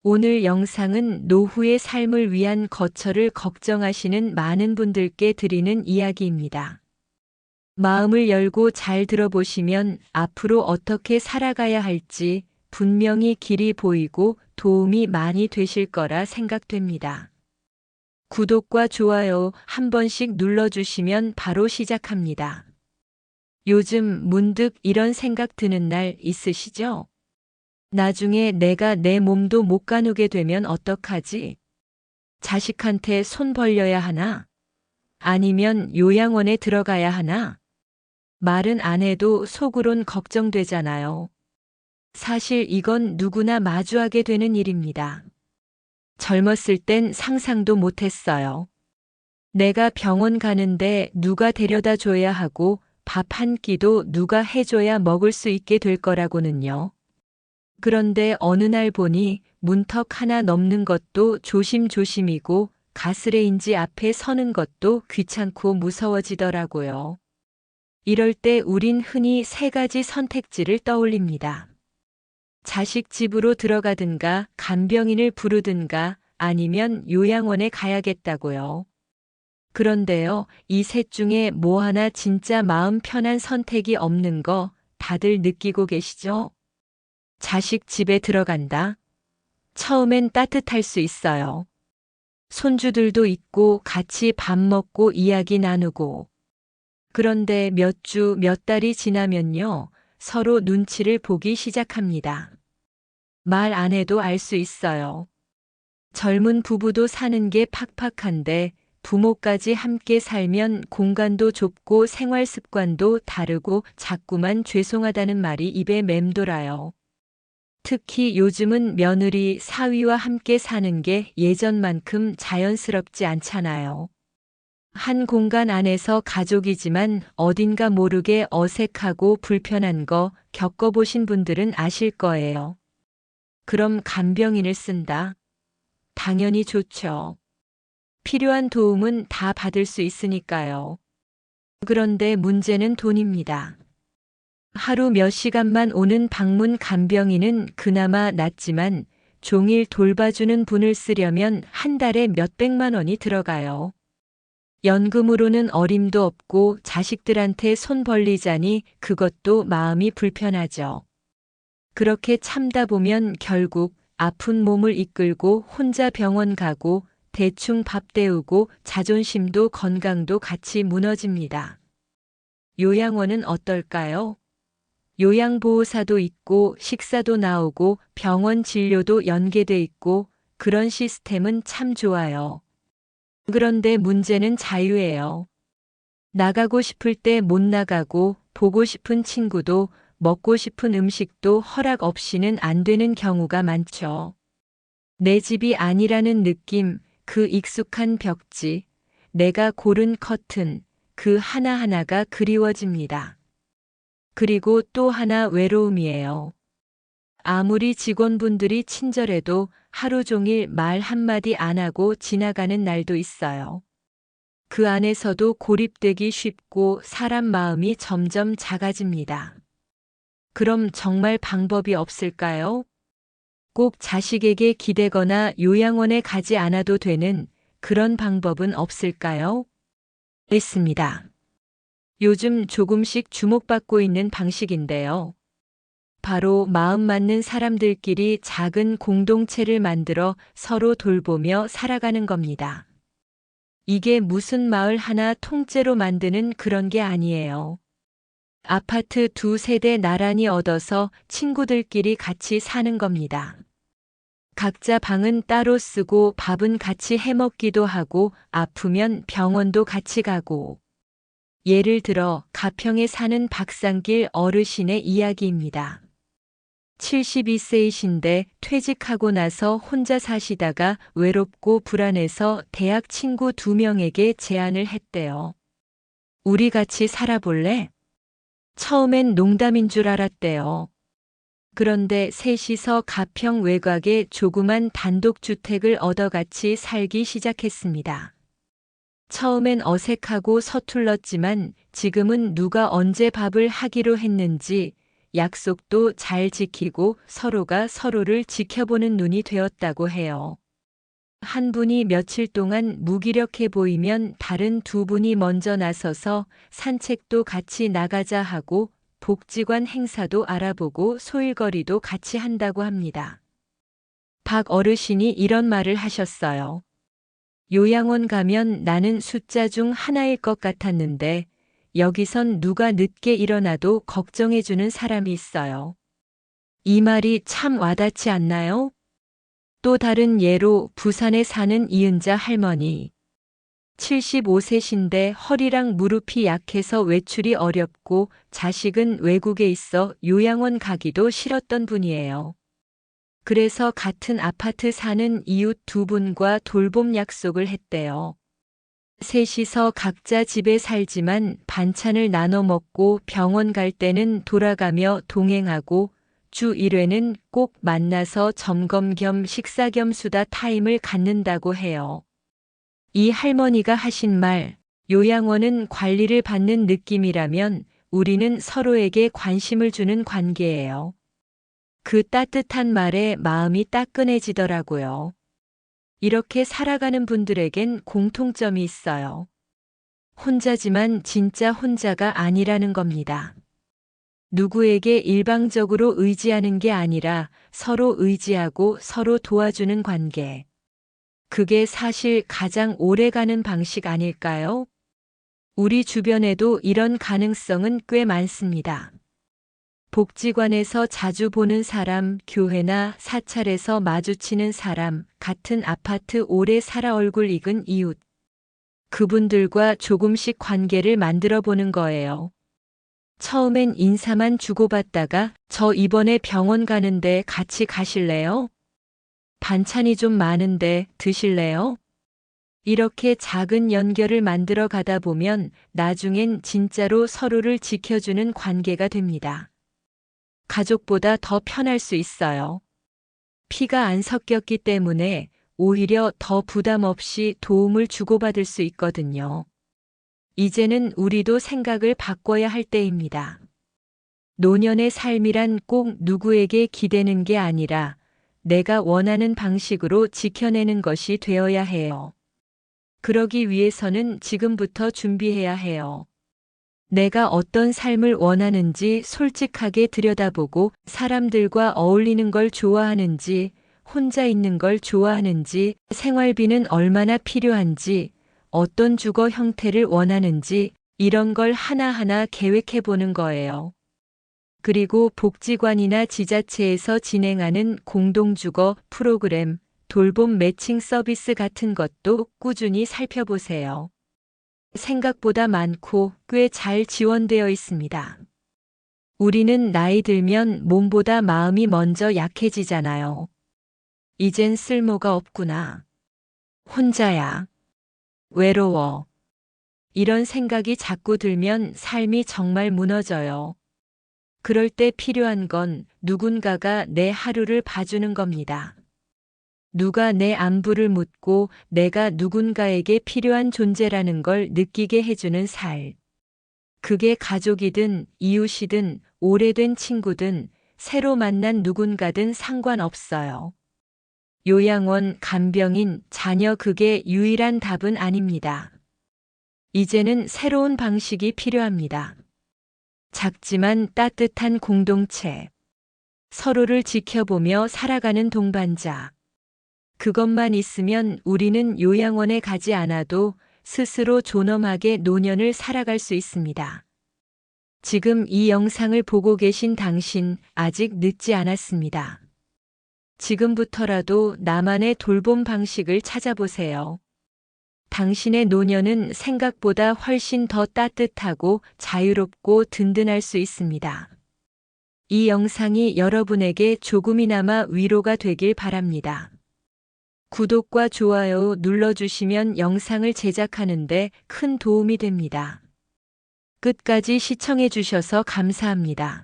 오늘 영상은 노후의 삶을 위한 거처를 걱정하시는 많은 분들께 드리는 이야기입니다. 마음을 열고 잘 들어보시면 앞으로 어떻게 살아가야 할지 분명히 길이 보이고 도움이 많이 되실 거라 생각됩니다. 구독과 좋아요 한 번씩 눌러주시면 바로 시작합니다. 요즘 문득 이런 생각 드는 날 있으시죠? 나중에 내가 내 몸도 못 가누게 되면 어떡하지? 자식한테 손 벌려야 하나? 아니면 요양원에 들어가야 하나? 말은 안 해도 속으론 걱정되잖아요. 사실 이건 누구나 마주하게 되는 일입니다. 젊었을 땐 상상도 못했어요. 내가 병원 가는데 누가 데려다 줘야 하고 밥 한 끼도 누가 해줘야 먹을 수 있게 될 거라고는요. 그런데 어느 날 보니 문턱 하나 넘는 것도 조심조심이고 가스레인지 앞에 서는 것도 귀찮고 무서워지더라고요. 이럴 때 우린 흔히 세 가지 선택지를 떠올립니다. 자식 집으로 들어가든가 간병인을 부르든가 아니면 요양원에 가야겠다고요. 그런데요, 이 셋 중에 뭐 하나 진짜 마음 편한 선택이 없는 거 다들 느끼고 계시죠? 자식 집에 들어간다. 처음엔 따뜻할 수 있어요. 손주들도 있고 같이 밥 먹고 이야기 나누고. 그런데 몇 주, 몇 달이 지나면요. 서로 눈치를 보기 시작합니다. 말 안 해도 알 수 있어요. 젊은 부부도 사는 게 팍팍한데 부모까지 함께 살면 공간도 좁고 생활 습관도 다르고 자꾸만 죄송하다는 말이 입에 맴돌아요. 특히 요즘은 며느리, 사위와 함께 사는 게 예전만큼 자연스럽지 않잖아요. 한 공간 안에서 가족이지만 어딘가 모르게 어색하고 불편한 거 겪어보신 분들은 아실 거예요. 그럼 간병인을 쓴다? 당연히 좋죠. 필요한 도움은 다 받을 수 있으니까요. 그런데 문제는 돈입니다. 하루 몇 시간만 오는 방문 간병인은 그나마 낫지만 종일 돌봐주는 분을 쓰려면 한 달에 몇백만 원이 들어가요. 연금으로는 어림도 없고 자식들한테 손 벌리자니 그것도 마음이 불편하죠. 그렇게 참다 보면 결국 아픈 몸을 이끌고 혼자 병원 가고 대충 밥 때우고 자존심도 건강도 같이 무너집니다. 요양원은 어떨까요? 요양보호사도 있고 식사도 나오고 병원 진료도 연계돼 있고 그런 시스템은 참 좋아요. 그런데 문제는 자유예요. 나가고 싶을 때 못 나가고 보고 싶은 친구도 먹고 싶은 음식도 허락 없이는 안 되는 경우가 많죠. 내 집이 아니라는 느낌, 그 익숙한 벽지, 내가 고른 커튼, 그 하나하나가 그리워집니다. 그리고 또 하나 외로움이에요. 아무리 직원분들이 친절해도 하루 종일 말 한마디 안 하고 지나가는 날도 있어요. 그 안에서도 고립되기 쉽고 사람 마음이 점점 작아집니다. 그럼 정말 방법이 없을까요? 꼭 자식에게 기대거나 요양원에 가지 않아도 되는 그런 방법은 없을까요? 있습니다. 요즘 조금씩 주목받고 있는 방식인데요. 바로 마음 맞는 사람들끼리 작은 공동체를 만들어 서로 돌보며 살아가는 겁니다. 이게 무슨 마을 하나 통째로 만드는 그런 게 아니에요. 아파트 두 세대 나란히 얻어서 친구들끼리 같이 사는 겁니다. 각자 방은 따로 쓰고 밥은 같이 해 먹기도 하고 아프면 병원도 같이 가고. 예를 들어 가평에 사는 박상길 어르신의 이야기입니다. 72세이신데 퇴직하고 나서 혼자 사시다가 외롭고 불안해서 대학 친구 2명에게 제안을 했대요. 우리 같이 살아볼래? 처음엔 농담인 줄 알았대요. 그런데 셋이서 가평 외곽에 조그만 단독주택을 얻어 같이 살기 시작했습니다. 처음엔 어색하고 서툴렀지만 지금은 누가 언제 밥을 하기로 했는지 약속도 잘 지키고 서로가 서로를 지켜보는 눈이 되었다고 해요. 한 분이 며칠 동안 무기력해 보이면 다른 두 분이 먼저 나서서 산책도 같이 나가자 하고 복지관 행사도 알아보고 소일거리도 같이 한다고 합니다. 박 어르신이 이런 말을 하셨어요. 요양원 가면 나는 숫자 중 하나일 것 같았는데 여기선 누가 늦게 일어나도 걱정해주는 사람이 있어요. 이 말이 참 와닿지 않나요? 또 다른 예로 부산에 사는 이은자 할머니. 75세신데 허리랑 무릎이 약해서 외출이 어렵고 자식은 외국에 있어 요양원 가기도 싫었던 분이에요. 그래서 같은 아파트 사는 이웃 두 분과 돌봄 약속을 했대요. 셋이서 각자 집에 살지만 반찬을 나눠 먹고 병원 갈 때는 돌아가며 동행하고 주 1회는 꼭 만나서 점검 겸 식사 겸 수다 타임을 갖는다고 해요. 이 할머니가 하신 말, 요양원은 관리를 받는 느낌이라면 우리는 서로에게 관심을 주는 관계예요. 그 따뜻한 말에 마음이 따끈해지더라고요. 이렇게 살아가는 분들에겐 공통점이 있어요. 혼자지만 진짜 혼자가 아니라는 겁니다. 누구에게 일방적으로 의지하는 게 아니라 서로 의지하고 서로 도와주는 관계. 그게 사실 가장 오래가는 방식 아닐까요? 우리 주변에도 이런 가능성은 꽤 많습니다. 복지관에서 자주 보는 사람, 교회나 사찰에서 마주치는 사람, 같은 아파트 오래 살아 얼굴 익은 이웃. 그분들과 조금씩 관계를 만들어 보는 거예요. 처음엔 인사만 주고받다가 저 이번에 병원 가는데 같이 가실래요? 반찬이 좀 많은데 드실래요? 이렇게 작은 연결을 만들어 가다 보면 나중엔 진짜로 서로를 지켜주는 관계가 됩니다. 가족보다 더 편할 수 있어요. 피가 안 섞였기 때문에 오히려 더 부담 없이 도움을 주고받을 수 있거든요. 이제는 우리도 생각을 바꿔야 할 때입니다. 노년의 삶이란 꼭 누구에게 기대는 게 아니라 내가 원하는 방식으로 지켜내는 것이 되어야 해요. 그러기 위해서는 지금부터 준비해야 해요. 내가 어떤 삶을 원하는지 솔직하게 들여다보고 사람들과 어울리는 걸 좋아하는지, 혼자 있는 걸 좋아하는지, 생활비는 얼마나 필요한지, 어떤 주거 형태를 원하는지 이런 걸 하나하나 계획해 보는 거예요. 그리고 복지관이나 지자체에서 진행하는 공동주거 프로그램, 돌봄 매칭 서비스 같은 것도 꾸준히 살펴보세요. 생각보다 많고 꽤 잘 지원되어 있습니다. 우리는 나이 들면 몸보다 마음이 먼저 약해지잖아요. 이젠 쓸모가 없구나. 혼자야. 외로워. 이런 생각이 자꾸 들면 삶이 정말 무너져요. 그럴 때 필요한 건 누군가가 내 하루를 봐주는 겁니다. 누가 내 안부를 묻고 내가 누군가에게 필요한 존재라는 걸 느끼게 해주는 살. 그게 가족이든 이웃이든 오래된 친구든 새로 만난 누군가든 상관없어요. 요양원, 간병인, 자녀 그게 유일한 답은 아닙니다. 이제는 새로운 방식이 필요합니다. 작지만 따뜻한 공동체. 서로를 지켜보며 살아가는 동반자. 그것만 있으면 우리는 요양원에 가지 않아도 스스로 존엄하게 노년을 살아갈 수 있습니다. 지금 이 영상을 보고 계신 당신 아직 늦지 않았습니다. 지금부터라도 나만의 돌봄 방식을 찾아보세요. 당신의 노년은 생각보다 훨씬 더 따뜻하고 자유롭고 든든할 수 있습니다. 이 영상이 여러분에게 조금이나마 위로가 되길 바랍니다. 구독과 좋아요 눌러주시면 영상을 제작하는데 큰 도움이 됩니다. 끝까지 시청해 주셔서 감사합니다.